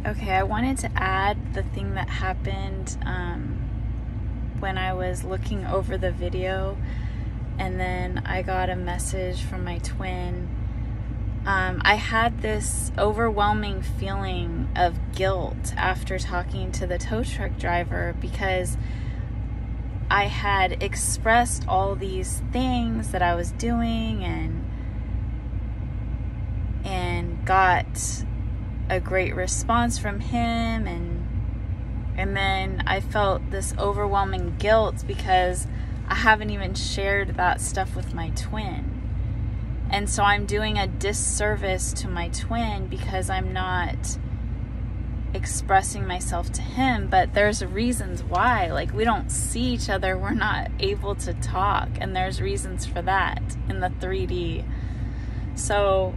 Okay, I wanted to add the thing that happened when I was looking over the video, and then I got a message from my twin. I had this overwhelming feeling of guilt after talking to the tow truck driver, because I had expressed all these things that I was doing and got a great response from him, and then I felt this overwhelming guilt because I haven't even shared that stuff with my twin. And so I'm doing a disservice to my twin because I'm not expressing myself to him. But there's reasons why. Like, we don't see each other, we're not able to talk, and there's reasons for that in the 3D. So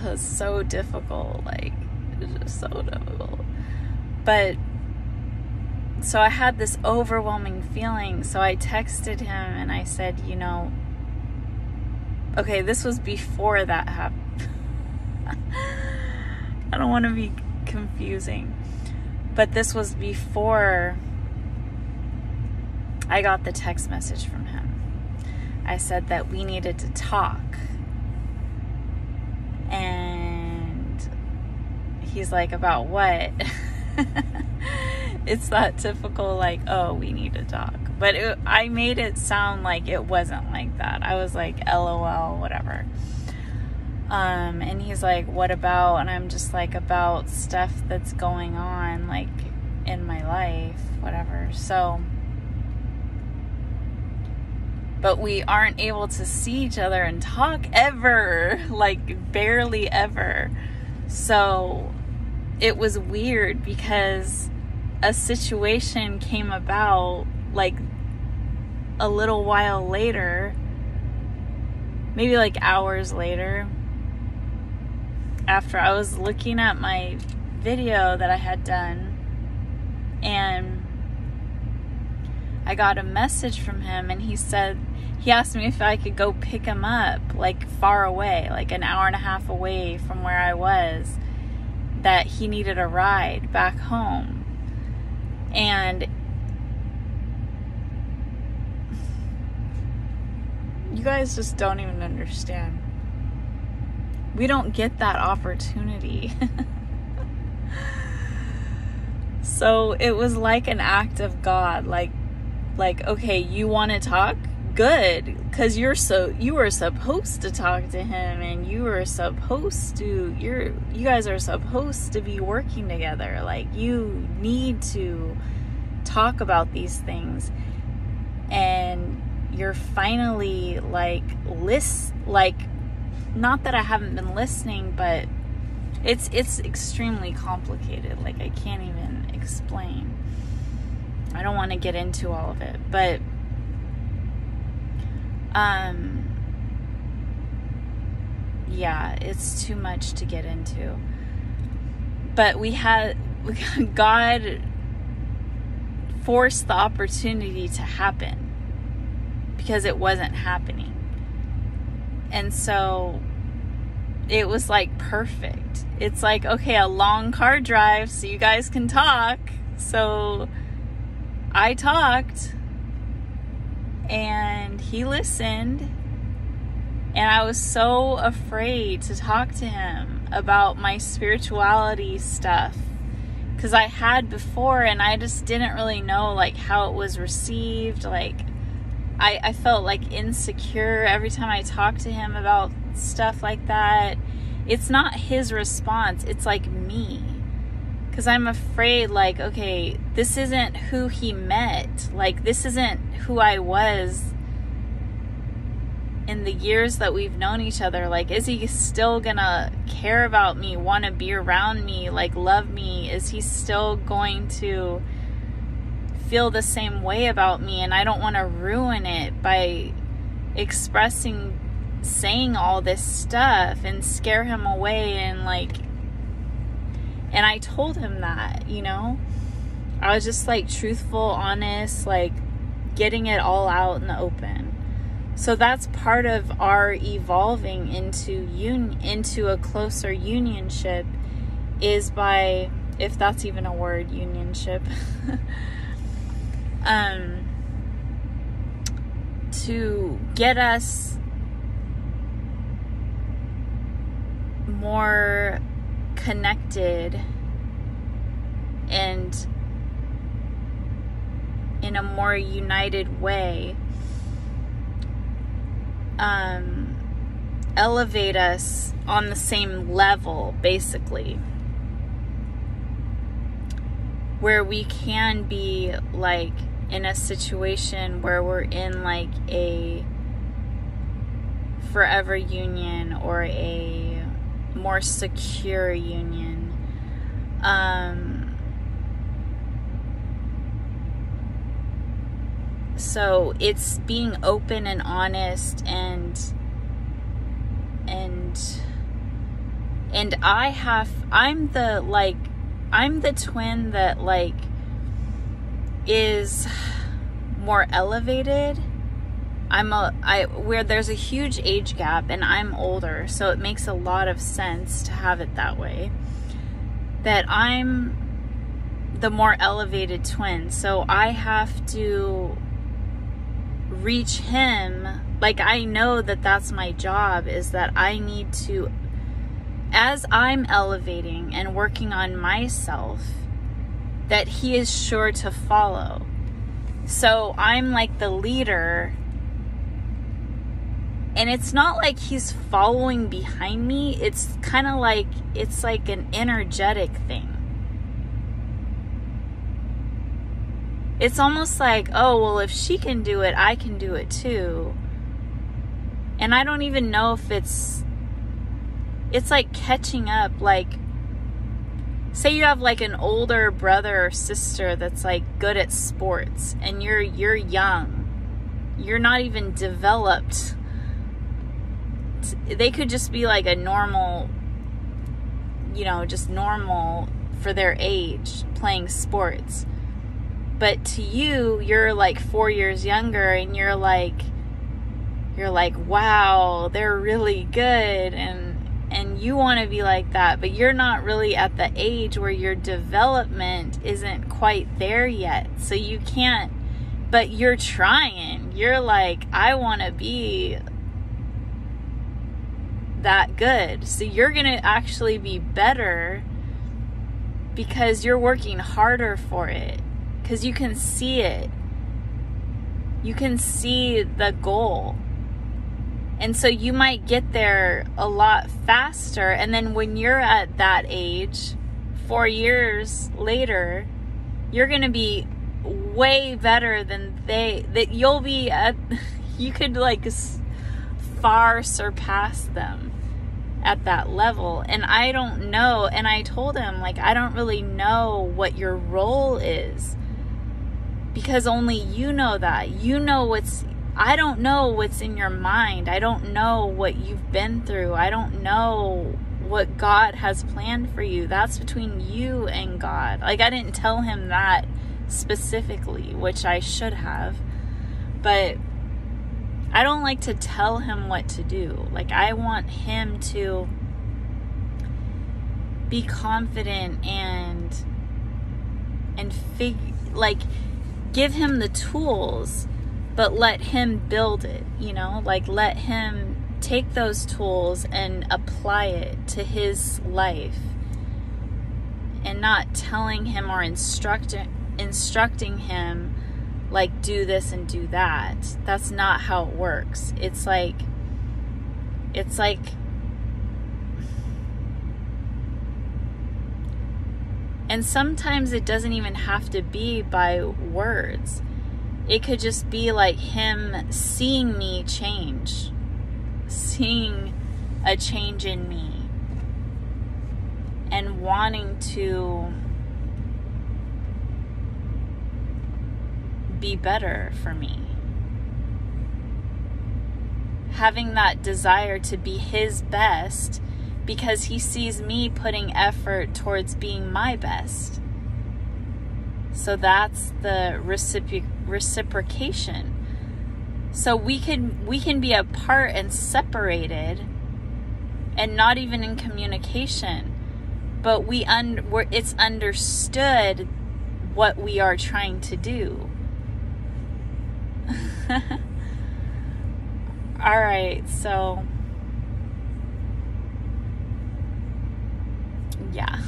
it's so difficult, like, it's just so difficult. But so I had this overwhelming feeling, so I texted him and I said, okay, this was before that happened. I don't want to be confusing, but this was before I got the text message from him. I said that we needed to talk. And he's like, about what? It's that typical, like, oh, we need to talk. But I made it sound like it wasn't like that. I was like, LOL, whatever. And he's like, what about? And I'm just like, about stuff that's going on, like, in my life, whatever. So, but we aren't able to see each other and talk ever, like, barely ever. So it was weird because a situation came about, like, a little while later, maybe like hours later, after I was looking at my video that I had done, and I got a message from him, and he asked me if I could go pick him up, like, far away, like an hour and a half away from where I was, that he needed a ride back home. And you guys just don't even understand. We don't get that opportunity. So it was like an act of God, like, okay, you want to talk? Good, because you were supposed to talk to him, and you guys are supposed to be working together. Like, you need to talk about these things, and you're finally not that I haven't been listening, but it's extremely complicated. Like, I can't even explain. I don't want to get into all of it, but yeah, it's too much to get into. But God forced the opportunity to happen because it wasn't happening. And so it was like perfect. It's like, okay, a long car drive so you guys can talk. So I talked, and he listened, and I was so afraid to talk to him about my spirituality stuff, because I had before, and I just didn't really know, like, how it was received. Like, I felt like insecure every time I talked to him about stuff like that. It's not his response, it's like me. Because I'm afraid, like, okay, this isn't who he met. Like, this isn't who I was in the years that we've known each other. Like, is he still gonna care about me, want to be around me, like, love me? Is he still going to feel the same way about me? And I don't want to ruin it by saying all this stuff and scare him away, and I told him that, I was just, like, truthful, honest, like, getting it all out in the open. So that's part of our evolving into a closer unionship, is by, if that's even a word, unionship, to get us more connected and in a more united way, elevate us on the same level, basically, where we can be like in a situation where we're in like a forever union or a more secure union. So it's being open and honest, and I'm the twin that like is more elevated. Where there's a huge age gap and I'm older, so it makes a lot of sense to have it that way, that I'm the more elevated twin. So I have to reach him. Like, I know that that's my job, is that I need to, as I'm elevating and working on myself, that he is sure to follow. So I'm like the leader, and it's not like he's following behind me. It's kind of like, it's like an energetic thing. It's almost like, oh, well, if she can do it, I can do it too. And I don't even know if it's like catching up. Like, say you have like an older brother or sister that's like good at sports, and you're young. You're not even developed. They could just be like a normal, just normal for their age, playing sports. But to you, you're like 4 years younger, and you're like, wow, they're really good, and you want to be like that, but you're not really at the age where your development isn't quite there yet. So you can't, but you're trying. You're like, I want to be that good. So you're going to actually be better because you're working harder for it. Because you can see it. You can see the goal. And so you might get there a lot faster. And then when you're at that age, 4 years later, you're going to be way better than that you'll be at. You could like far surpass them at that level. And I don't know. And I told him, like, I don't really know what your role is. Because only you know that. You know I don't know what's in your mind. I don't know what you've been through. I don't know what God has planned for you. That's between you and God. Like, I didn't tell him that specifically, which I should have. But I don't like to tell him what to do. Like, I want him to be confident and give him the tools, but let him build it, like let him take those tools and apply it to his life, and not telling him or instructing him like, do this and do that. That's not how it works. It's like and sometimes it doesn't even have to be by words. It could just be like him seeing me change. Seeing a change in me. And wanting to be better for me. Having that desire to be his best, because he sees me putting effort towards being my best. So that's the reciprocation. So we can be apart and separated and not even in communication, but it's understood what we are trying to do. All right, so yeah.